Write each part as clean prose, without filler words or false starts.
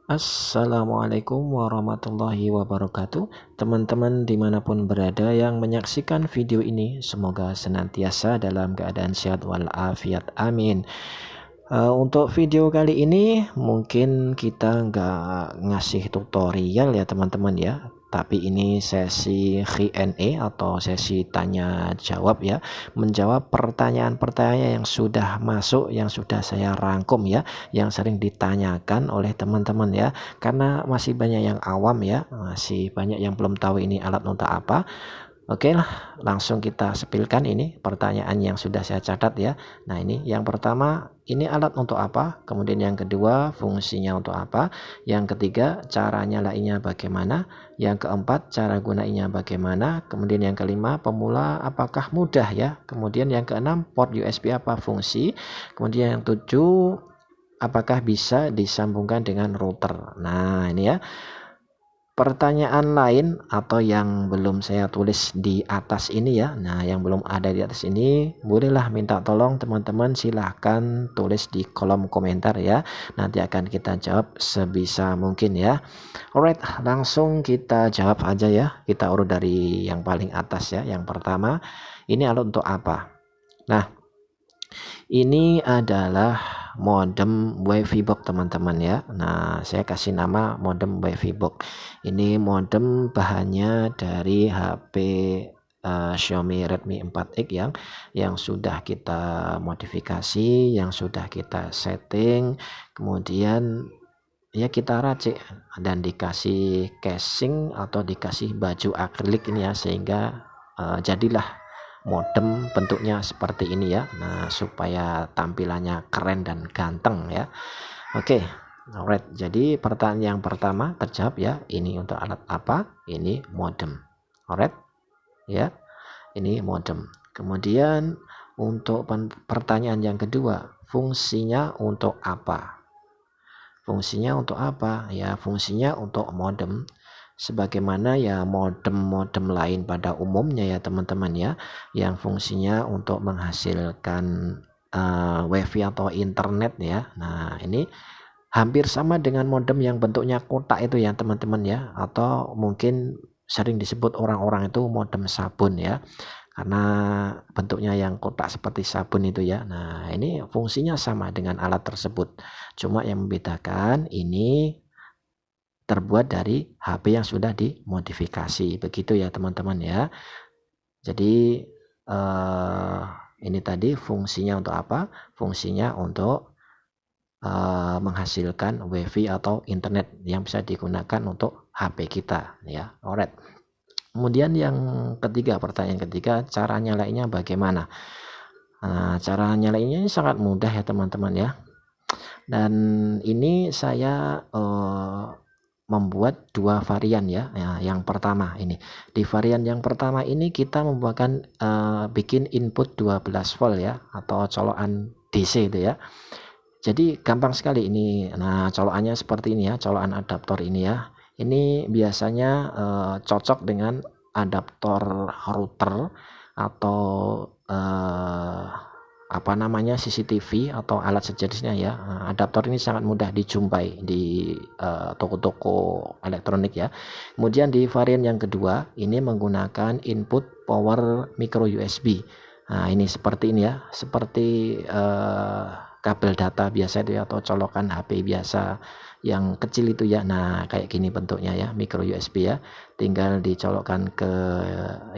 Assalamualaikum warahmatullahi wabarakatuh. Teman-teman dimanapun berada yang menyaksikan video ini, semoga senantiasa dalam keadaan sehat walafiat. Amin. Untuk video kali ini mungkin kita nggak ngasih tutorial ya teman-teman ya, tapi ini sesi Q&A atau sesi tanya jawab ya, menjawab pertanyaan-pertanyaan yang sudah masuk, yang sudah saya rangkum ya, yang sering ditanyakan oleh teman-teman ya, karena masih banyak yang awam ya, masih banyak yang belum tahu ini alat untuk apa. Oke lah, langsung kita sepilkan ini pertanyaan yang sudah saya catat ya. Nah, ini yang pertama, ini alat untuk apa? Kemudian yang kedua, fungsinya untuk apa? Yang ketiga, cara nyalainnya bagaimana? Yang keempat, cara gunainya bagaimana? Kemudian yang kelima, pemula apakah mudah ya? Kemudian yang keenam, port USB apa fungsi? Kemudian yang tujuh, apakah bisa disambungkan dengan router? Nah, ini ya. Pertanyaan lain atau yang belum saya tulis di atas ini ya, nah yang belum ada di atas ini, bolehlah minta tolong teman-teman, silahkan tulis di kolom komentar ya, nanti akan kita jawab sebisa mungkin ya. Alright, langsung kita jawab aja ya, kita urut dari yang paling atas ya. Yang pertama, ini alat untuk apa? Nah, ini adalah modem WiFi box teman-teman ya. Nah, saya kasih nama modem WiFi box. Ini modem bahannya dari HP Xiaomi Redmi 4X yang sudah kita modifikasi, yang sudah kita setting, kemudian ya kita racik dan dikasih casing atau dikasih baju akrilik ini ya, sehingga jadilah modem bentuknya seperti ini ya. Nah, supaya tampilannya keren dan ganteng ya. Oke, alright. Jadi pertanyaan yang pertama terjawab ya. Ini untuk alat apa? Ini modem. Alright ya. Ini modem. Kemudian untuk pertanyaan yang kedua, fungsinya untuk apa? Fungsinya untuk apa? Ya, fungsinya untuk modem. Sebagaimana ya modem-modem lain pada umumnya ya teman-teman ya, yang fungsinya untuk menghasilkan WiFi atau internet ya. Nah, ini hampir sama dengan modem yang bentuknya kotak itu ya teman-teman ya, atau mungkin sering disebut orang-orang itu modem sabun ya, karena bentuknya yang kotak seperti sabun itu ya. Nah, ini fungsinya sama dengan alat tersebut, cuma yang membedakan ini terbuat dari HP yang sudah dimodifikasi, begitu ya teman-teman ya. Jadi ini tadi fungsinya untuk apa? Fungsinya untuk menghasilkan WiFi atau internet yang bisa digunakan untuk HP kita ya. Alright. Kemudian yang ketiga, pertanyaan ketiga, cara nyalainnya bagaimana? Nah, cara nyalainnya ini sangat mudah ya teman-teman ya. Dan ini saya membuat dua varian ya. Nah, yang pertama ini, di varian yang pertama ini kita membuatkan bikin input 12 volt ya, atau colokan DC itu ya. Jadi gampang sekali ini. Nah, colokannya seperti ini ya, colokan adaptor ini ya. Ini biasanya cocok dengan adaptor router atau apa namanya, CCTV atau alat sejenisnya ya. Adaptor ini sangat mudah dijumpai di toko-toko elektronik ya. Kemudian di varian yang kedua ini menggunakan input power micro USB. Nah, ini seperti ini ya, seperti kabel data biasa itu ya, atau colokan HP biasa yang kecil itu ya. Nah, kayak gini bentuknya ya, micro USB ya. Tinggal dicolokkan ke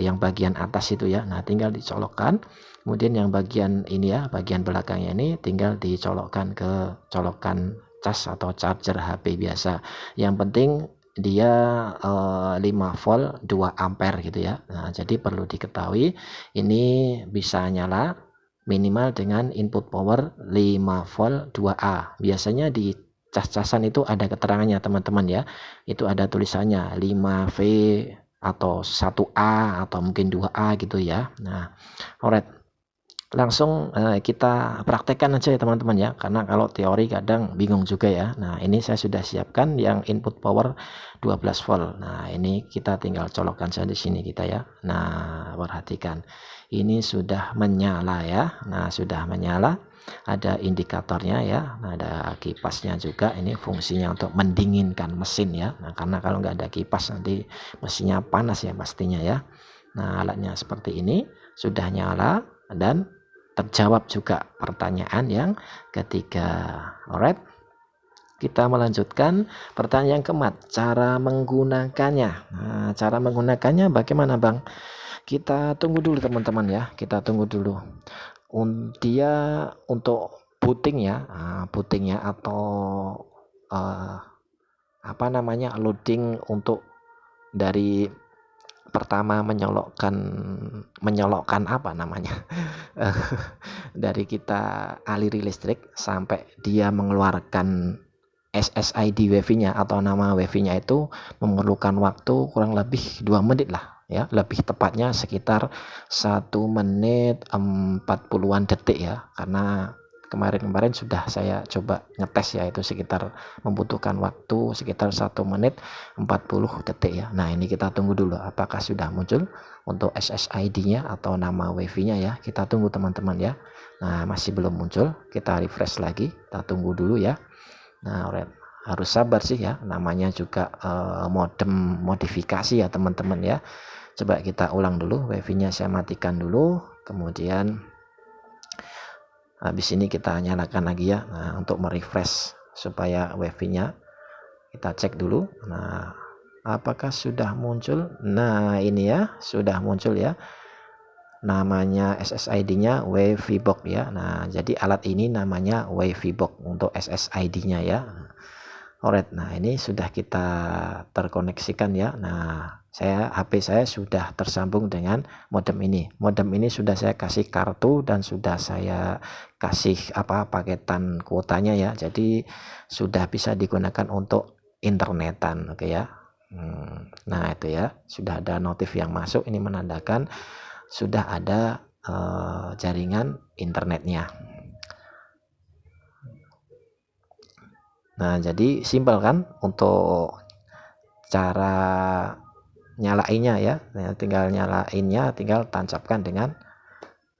yang bagian atas itu ya. Nah, tinggal dicolokkan. Kemudian yang bagian ini ya, bagian belakangnya ini tinggal dicolokkan ke colokan cas atau charger HP biasa. Yang penting dia 5 volt 2 ampere gitu ya. Nah, jadi perlu diketahui ini bisa nyala minimal dengan input power 5 volt 2A. Biasanya di cas-casan itu ada keterangannya teman-teman ya. Itu ada tulisannya 5V atau 1A atau mungkin 2A gitu ya. Nah, alright. langsung kita praktekkan aja ya teman-teman ya, karena kalau teori kadang bingung juga ya. Nah ini saya sudah siapkan yang input power 12 volt. Nah ini kita tinggal colokkan saja di sini kita ya. Nah perhatikan, ini sudah menyala ya. Nah sudah menyala, ada indikatornya ya. Nah, ada kipasnya juga, ini fungsinya untuk mendinginkan mesin ya. Nah karena kalau nggak ada kipas nanti mesinnya panas ya pastinya ya. Nah alatnya seperti ini, sudah nyala dan terjawab juga pertanyaan yang ketiga. Alright, kita melanjutkan pertanyaan yang keempat, cara menggunakannya. Nah, cara menggunakannya bagaimana Bang? Kita tunggu dulu teman-teman ya, kita tunggu dulu. Dia untuk booting ya, bootingnya atau apa namanya, loading untuk dari pertama menyolokkan apa namanya, dari kita aliri listrik sampai dia mengeluarkan SSID WiFi-nya atau nama WiFi-nya itu memerlukan waktu kurang lebih 2 menit lah ya, lebih tepatnya sekitar 1 menit 40-an detik ya, karena kemarin sudah saya coba ngetes ya, itu sekitar membutuhkan waktu sekitar 1 menit 40 detik ya. Nah ini kita tunggu dulu apakah sudah muncul untuk SSID-nya atau nama WiFi-nya ya, kita tunggu teman-teman ya. Nah masih belum muncul, kita refresh lagi, kita tunggu dulu ya. Nah harus sabar sih ya, namanya juga modem modifikasi ya teman-teman ya. Coba kita ulang dulu, WiFi-nya saya matikan dulu, kemudian habis ini kita nyalakan lagi ya. Nah untuk merefresh supaya WiFi-nya kita cek dulu. Nah apakah sudah muncul? Nah ini ya, sudah muncul ya, namanya SSID-nya WiFi box ya. Nah jadi alat ini namanya WiFi box untuk SSID-nya ya. Alright, nah ini sudah kita terkoneksikan ya. Nah HP saya sudah tersambung dengan modem ini. Modem ini sudah saya kasih kartu dan sudah saya kasih paketan kuotanya ya. Jadi sudah bisa digunakan untuk internetan, oke ya. Nah itu ya, sudah ada notif yang masuk, ini menandakan sudah ada jaringan internetnya. Nah jadi simpel kan untuk cara nyalainnya ya. Nah, tinggal nyalainnya, tinggal tancapkan dengan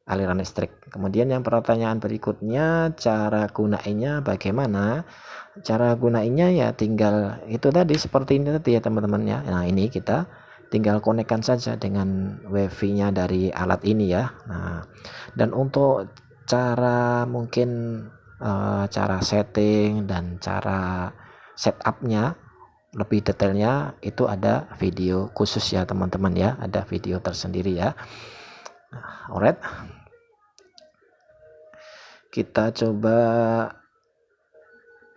aliran listrik. Kemudian yang pertanyaan berikutnya, cara gunainnya bagaimana? Cara gunainnya ya tinggal itu tadi, seperti ini tadi ya teman-teman ya. Nah ini kita tinggal konekkan saja dengan WiFi-nya dari alat ini ya. Nah dan untuk cara mungkin cara setting dan cara setupnya lebih detailnya itu ada video khusus ya teman-teman ya, ada video tersendiri ya. Alright, kita coba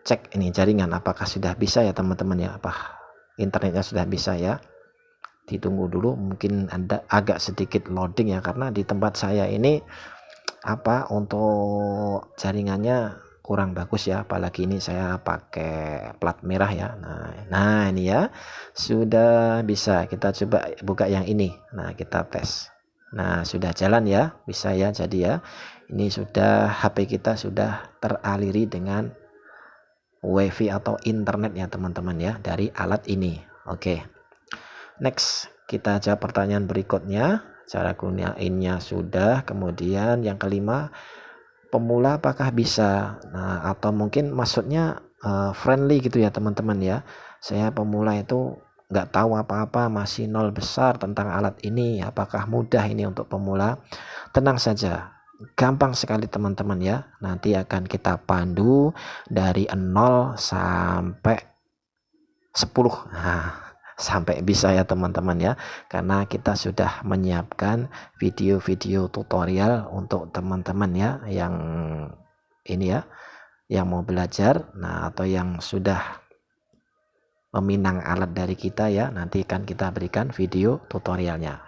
cek ini jaringan apakah sudah bisa ya teman-teman ya, apa internetnya sudah bisa ya. Ditunggu dulu, mungkin ada agak sedikit loading ya, karena di tempat saya ini untuk jaringannya kurang bagus ya, apalagi ini saya pakai plat merah ya. Nah ini ya sudah bisa, kita coba buka yang ini. Nah kita tes. Nah sudah jalan ya, bisa ya. Jadi ya ini sudah HP kita sudah teraliri dengan WiFi atau internet ya teman-teman ya, dari alat ini. Oke, next kita jawab pertanyaan berikutnya. Cara gunainnya sudah. Kemudian yang kelima, pemula apakah bisa? Nah atau mungkin maksudnya friendly gitu ya teman-teman ya. Saya pemula itu nggak tahu apa-apa, masih nol besar tentang alat ini, apakah mudah ini untuk pemula? Tenang saja, gampang sekali teman-teman ya. Nanti akan kita pandu dari 0 sampai 10. Nah sampai bisa ya teman-teman ya, karena kita sudah menyiapkan video-video tutorial untuk teman-teman ya yang ini ya, yang mau belajar atau yang sudah meminang alat dari kita ya, nanti akan kita berikan video tutorialnya.